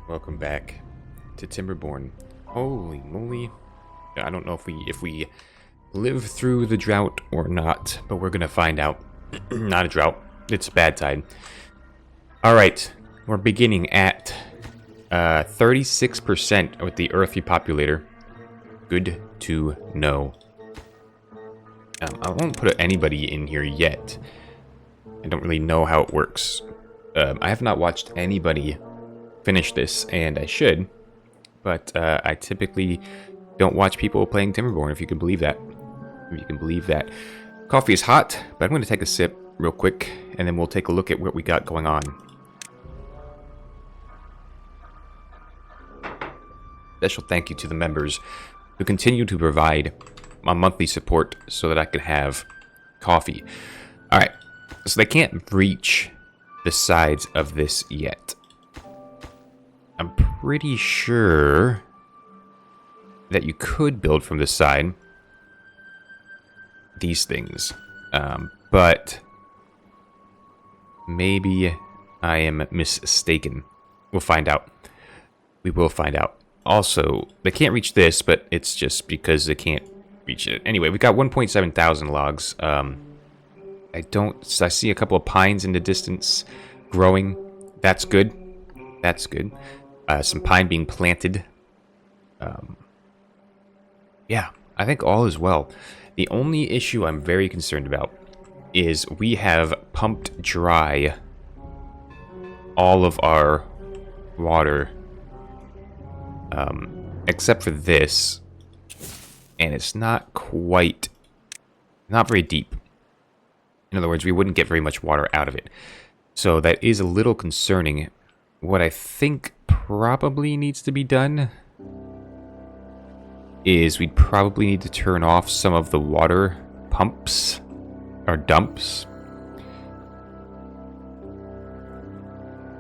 Welcome back to Timberborn. Holy moly. I don't know if we live through the drought or not, but we're gonna find out. Not a drought. It's a bad tide. Alright, we're beginning at 36% with the Earth Repopulator. Good to know. I won't put anybody in here yet. I don't really know how it works. I have not watched anybody finish this, and I should, but I typically don't watch people playing Timberborn, if you can believe that. If you can believe that. Coffee is hot, but I'm going to take a sip real quick, and then we'll take a look at what we got going on. Special thank you to the members who continue to provide my monthly support so that I can have coffee. Alright, so they can't reach the sides of this yet. I'm pretty sure that you could build from the side these things, but maybe I am mistaken. We'll find out. We will find out. Also, they can't reach this, but it's just because they can't reach it. Anyway, we got 1.7 thousand logs. I see a couple of pines in the distance growing. That's good. That's good. Some pine being planted. Yeah, I think all is well. The only issue I'm very concerned about is we have pumped dry all of our water, except for this, and it's not very deep. In other words, we wouldn't get very much water out of it. So that is a little concerning. What I think probably needs to be done is we'd probably need to turn off some of the water pumps or dumps.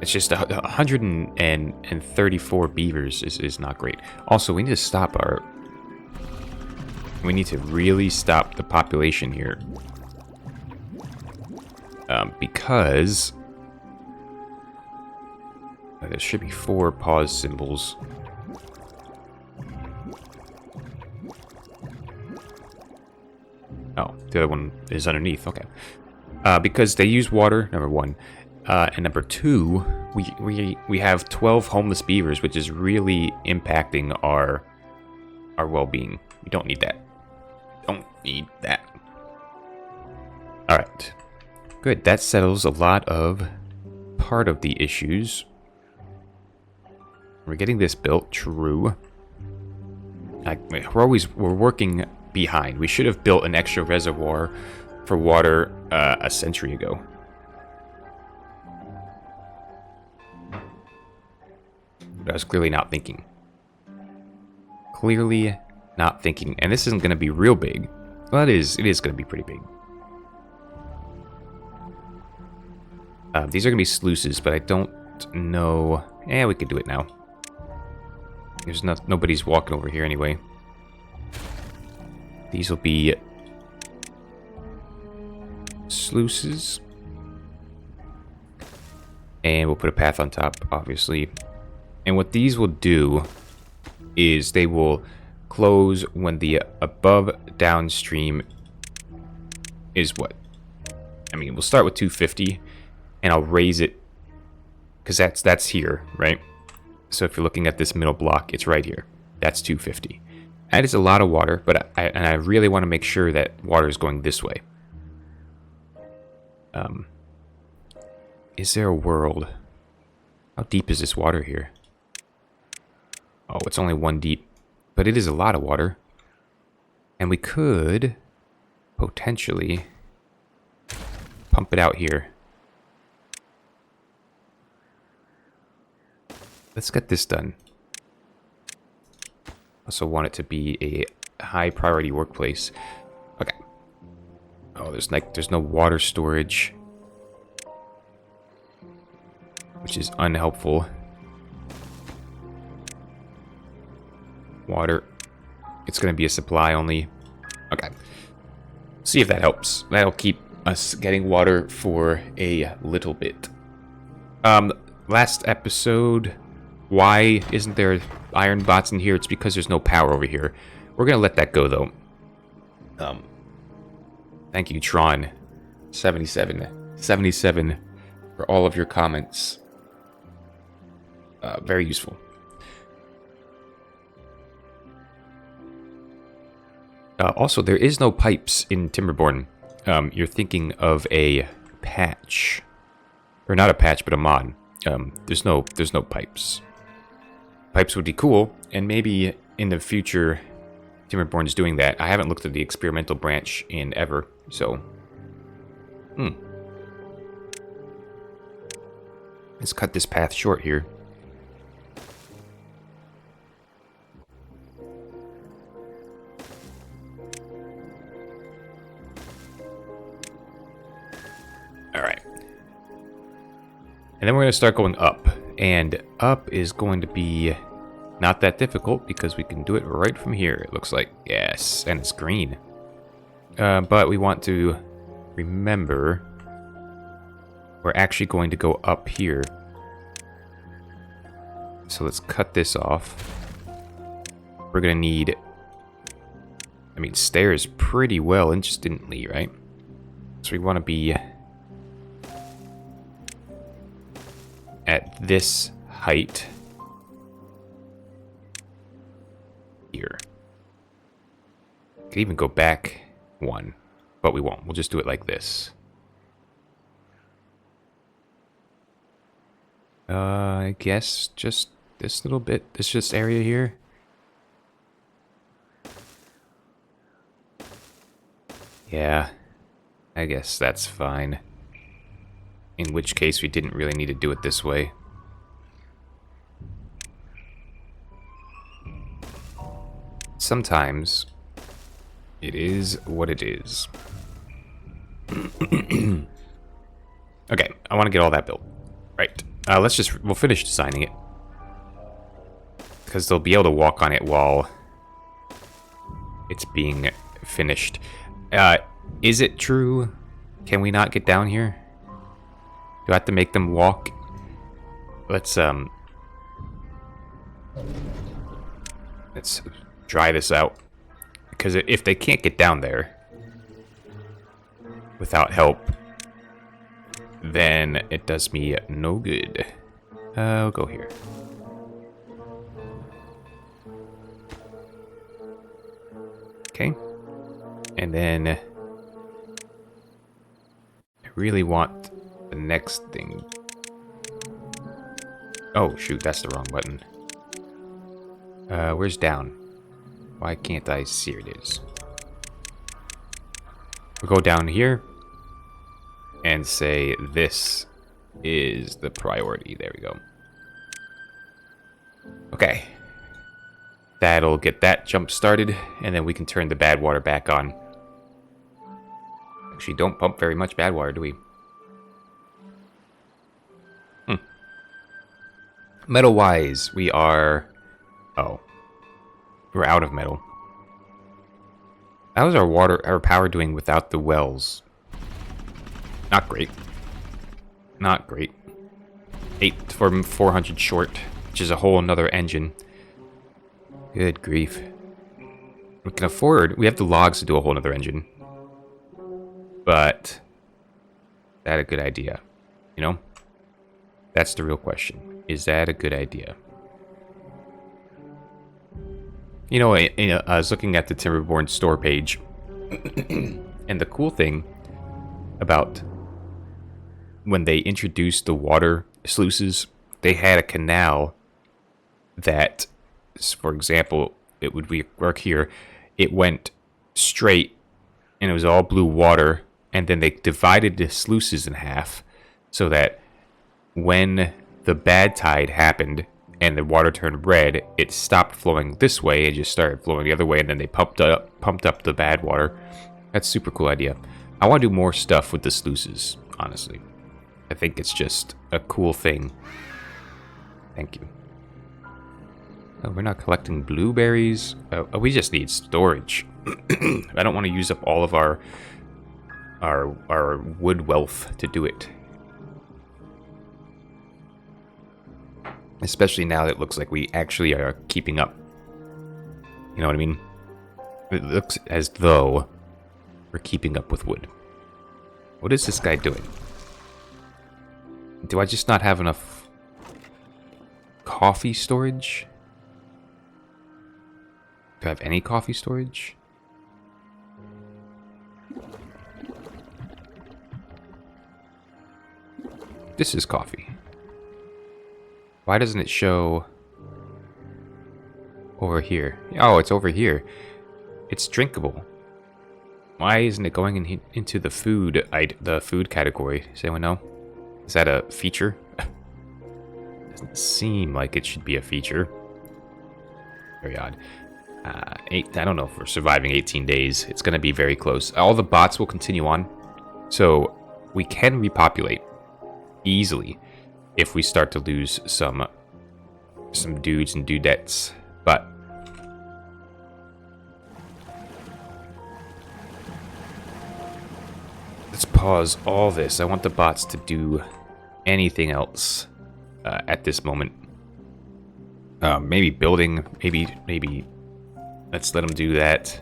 It's just 134 beavers is not great. Also, we need to really stop the population here. Because there should be 4 pause symbols. Oh, the other one is underneath. Okay. Because they use water, number 1. And number 2, we have 12 homeless beavers, which is really impacting our well-being. We don't need that. Don't need that. All right. Good. That settles a lot of part of the issues. We're getting this built. True. We're working behind. We should have built an extra reservoir for water a century ago. But I was clearly not thinking. Clearly not thinking. And this isn't going to be real big. Well, it is going to be pretty big. These are going to be sluices, but I don't know. Yeah, we could do it now. There's nobody's walking over here anyway. These will be sluices. And we'll put a path on top, obviously. And what these will do is they will close when the above downstream is what? I mean, we'll start with 250, and I'll raise it because that's here, right? So if you're looking at this middle block, it's right here. That's 250. That is a lot of water, but I really want to make sure that water is going this way. Is there a world? How deep is this water here? Oh, it's only 1 deep, but it is a lot of water. And we could potentially pump it out here. Let's get this done. Also want it to be a high priority workplace. Okay. Oh, there's no water storage, which is unhelpful. Water. It's going to be a supply only. Okay. See if that helps. That'll keep us getting water for a little bit. Last episode why isn't there iron bots in here? It's because there's no power over here. We're gonna let that go, though. Thank you, Tron. 77 for all of your comments. Very useful. Also, there is no pipes in Timberborn. You're thinking of a patch. Or not a patch, but a mod. There's no pipes. Pipes would be cool, and maybe in the future Timberborn is doing that. I haven't looked at the experimental branch in ever, so... Let's cut this path short here. Alright. And then we're going to start going up. And up is going to be not that difficult because we can do it right from here, it looks like. Yes, and it's green. But we want to remember we're actually going to go up here. So let's cut this off. We're going to need, I mean, stairs pretty well instantly, right? So we want to be at this height here. Could even go back one, but we won't. We'll just do it like this. I guess just this little bit, this area here. Yeah, I guess that's fine. In which case, we didn't really need to do it this way. Sometimes, it is what it is. Okay, I want to get all that built. Right. We'll finish designing it. Because they'll be able to walk on it while it's being finished. Is it true? Can we not get down here? Do I have to make them walk? Let's try this out. Because if they can't get down there without help, then it does me no good. I'll go here. Okay. And then I really want the next thing. Oh, shoot, that's the wrong button. Where's down? Why can't I see? Here it is. We'll go down here and say this is the priority. There we go. Okay. That'll get that jump started, and then we can turn the bad water back on. Actually, don't pump very much bad water, do we? Metal-wise, we are... Oh. We're out of metal. How's our power doing without the wells? Not great. Not great. 8 for 400 short, which is a whole another engine. Good grief. We can afford... We have the logs to do a whole another engine. But... is that a good idea? You know? That's the real question. Is that a good idea? You know, I was looking at the Timberborn store page. And the cool thing about when they introduced the water sluices, they had a canal that, for example, it would work here. It went straight and it was all blue water, and then they divided the sluices in half so that when the bad tide happened and the water turned red, it stopped flowing this way and just started flowing the other way, and then they pumped up the bad water. That's a super cool idea. I want to do more stuff with the sluices, honestly. I think it's just a cool thing. Thank you. Oh, we're not collecting blueberries. Oh, we just need storage. I don't want to use up all of our wood wealth to do it. Especially now that it looks like we actually are keeping up. You know what I mean? It looks as though we're keeping up with wood. What is this guy doing? Do I just not have enough coffee storage? Do I have any coffee storage? This is coffee. Why doesn't it show over here? Oh, it's over here. It's drinkable. Why isn't it going into the food category? Does anyone know? Is that a feature? Doesn't seem like it should be a feature. Very odd. I don't know if we're surviving 18 days. It's going to be very close. All the bots will continue on, so we can repopulate easily if we start to lose some dudes and dudettes. But let's pause all this. I want the bots to do anything else at this moment. Maybe building. Maybe let's let them do that.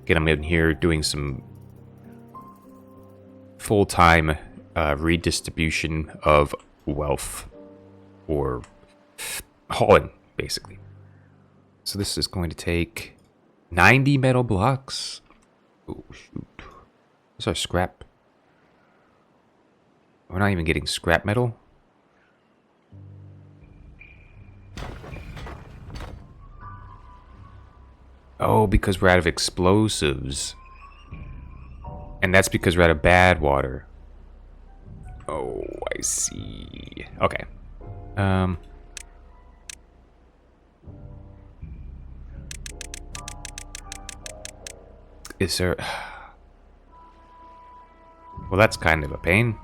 Get them in here doing some full-time redistribution of wealth, or hauling, basically. So this is going to take 90 metal blocks. Oh, shoot. What's our scrap? We're not even getting scrap metal. Oh, because we're out of explosives. And that's because we're out of bad water. Oh, I see. Okay. Is there... Well, that's kind of a pain.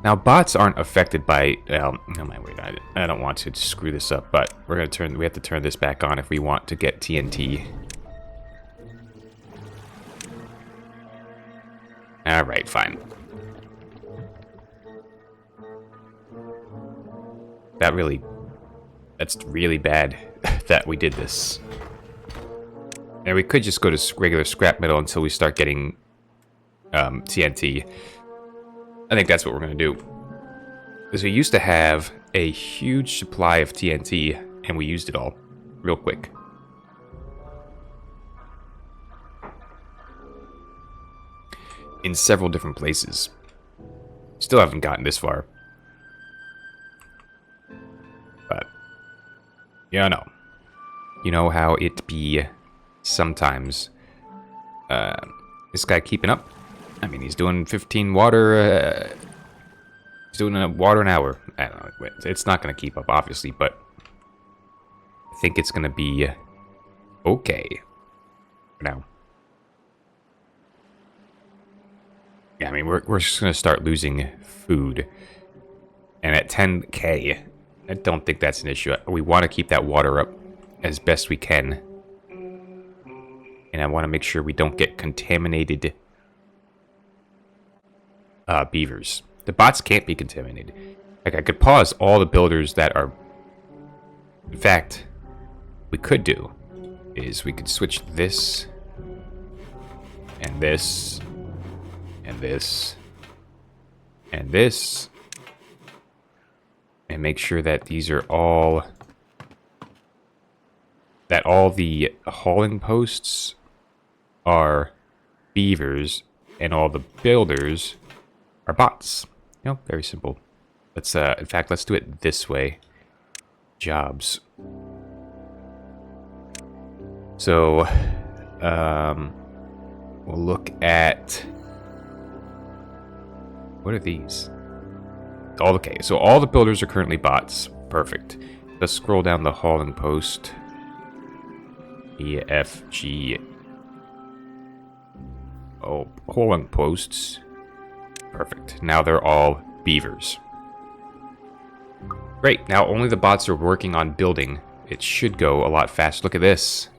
Now, bots aren't affected by... oh my, wait, I don't want to screw this up, but we have to turn this back on if we want to get TNT. Alright, fine. That's really bad that we did this. And we could just go to regular scrap metal until we start getting TNT. I think that's what we're going to do. Because we used to have a huge supply of TNT, and we used it all real quick. In several different places. Still haven't gotten this far. But, yeah, no. You know how it be sometimes. This guy keeping up? I mean, he's doing 15 water, he's doing a water an hour. I don't know, it's not going to keep up, obviously, but I think it's going to be okay for now. Yeah, I mean, we're just going to start losing food. And at 10k, I don't think that's an issue. We want to keep that water up as best we can. And I want to make sure we don't get contaminated beavers. The bots can't be contaminated. Like, I could pause all the builders that are... In fact, we could do is we could switch this and this and this and this and make sure that these are all... that all the hauling posts are beavers and all the builders are bots. You know, very simple. Let's in fact, let's do it this way. Jobs. So we'll look at, what are these? Oh, okay, so all the builders are currently bots. Perfect. Let's scroll down the hauling post. E, F, G. Oh, hauling posts. Perfect. Now they're all beavers. Great. Now only the bots are working on building. It should go a lot faster. Look at this.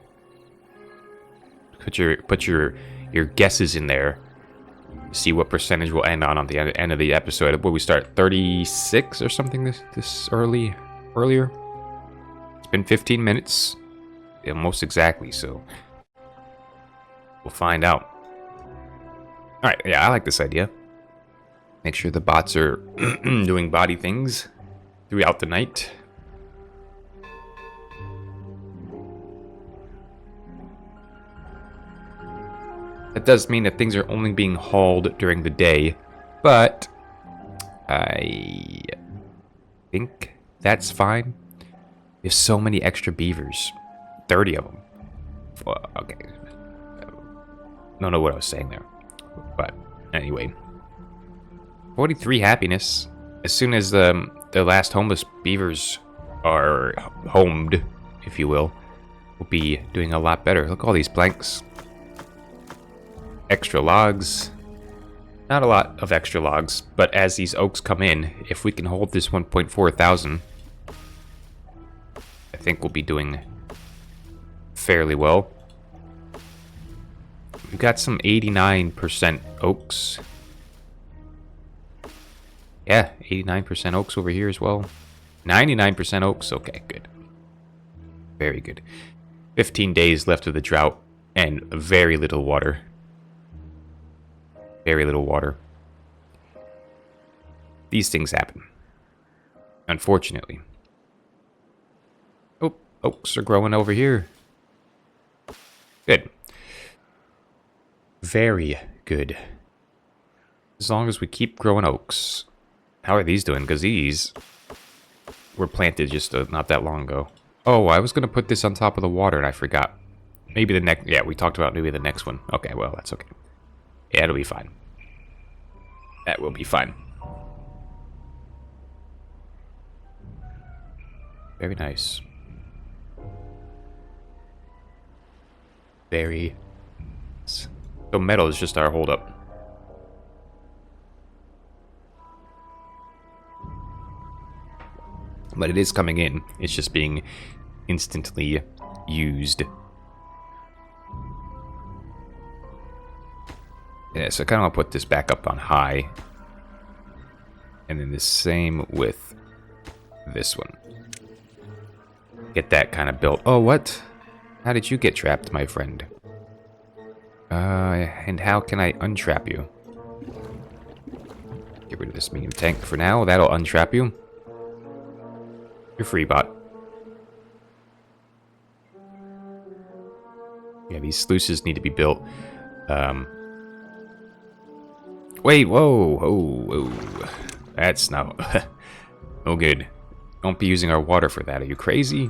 Put your guesses in there. See what percentage we'll end on the end of the episode. Will we start 36 or something this earlier? It's been 15 minutes, almost exactly. So we'll find out. All right, yeah, I like this idea. Make sure the bots are doing body things throughout the night. That does mean that things are only being hauled during the day, but I think that's fine. There's so many extra beavers. 30 of them. Well, okay. Don't know what I was saying there. But anyway. 43 happiness. As soon as the last homeless beavers are homed, if you will, we'll be doing a lot better. Look at all these planks. Extra logs. Not a lot of extra logs, but as these oaks come in, if we can hold this 1.4 thousand, I think we'll be doing fairly well. We've got some 89% oaks. Yeah, 89% oaks over here as well. 99% oaks. Okay, good. Very good. 15 days left of the drought and very little water. Very little water. These things happen. Unfortunately. Oh, oaks are growing over here. Good. Very good. As long as we keep growing oaks. How are these doing? Because these were planted just not that long ago. Oh, I was going to put this on top of the water and I forgot. Maybe the next... Yeah, we talked about maybe the next one. Okay, well, that's okay. Yeah, it'll be fine. That will be fine. Very nice. Very... So metal is just our holdup. But it is coming in. It's just being instantly used. Yeah, so I kind of want to put this back up on high. And then the same with this one. Get that kind of built. Oh, what? How did you get trapped, my friend? And how can I untrap you? Get rid of this medium tank for now. That'll untrap you. You're free, bot. Yeah, these sluices need to be built. Wait, whoa, whoa. That's not... no good. Don't be using our water for that. Are you crazy?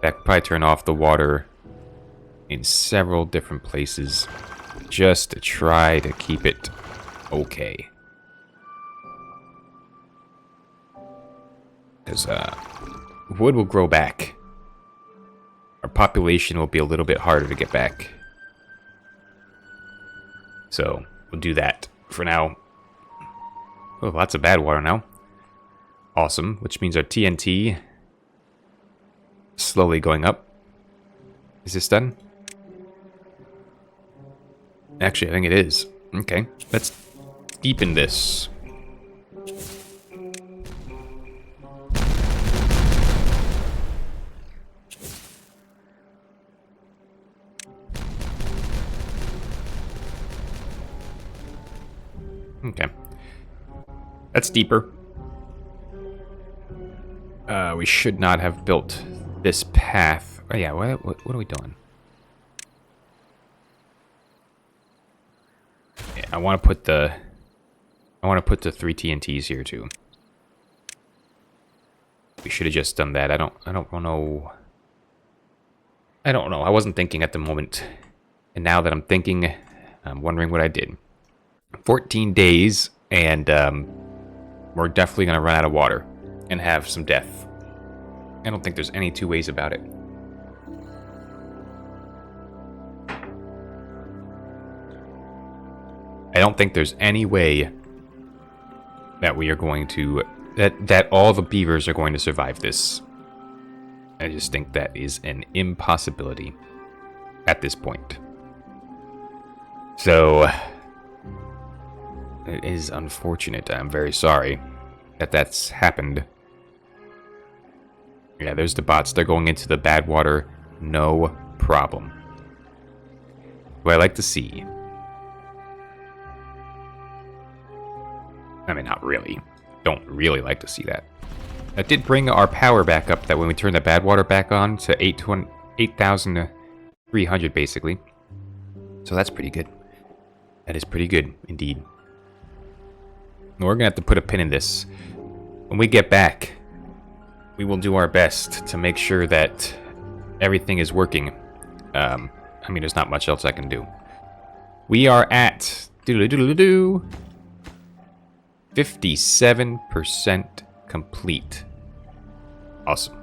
That could probably turn off the water in several different places just to try to keep it okay. Because wood will grow back. Our population will be a little bit harder to get back. So we'll do that for now. Oh, lots of bad water now. Awesome, which means our TNT slowly going up. Is this done? Actually, I think it is. Okay, let's deepen this. Okay. That's deeper. We should not have built this path. Oh yeah, what are we doing? Yeah, I want to put the 3 TNTs here too. We should have just done that. I don't know. I don't know. I wasn't thinking at the moment. And now that I'm thinking, I'm wondering what I did. 14 days, and we're definitely going to run out of water and have some death. I don't think there's any two ways about it. I don't think there's any way that we are going to... That all the beavers are going to survive this. I just think that is an impossibility at this point. So, It is unfortunate. I'm very sorry that that's happened. Yeah, there's the bots. They're going into the bad water. No problem. What I like to see. I mean, not really. Don't really like to see that. That did bring our power back up, that when we turn the bad water back on to 8,300 basically. So that's pretty good. That is pretty good, indeed. We're going to have to put a pin in this. When we get back, we will do our best to make sure that everything is working. I mean, there's not much else I can do. We are at 57% complete. Awesome.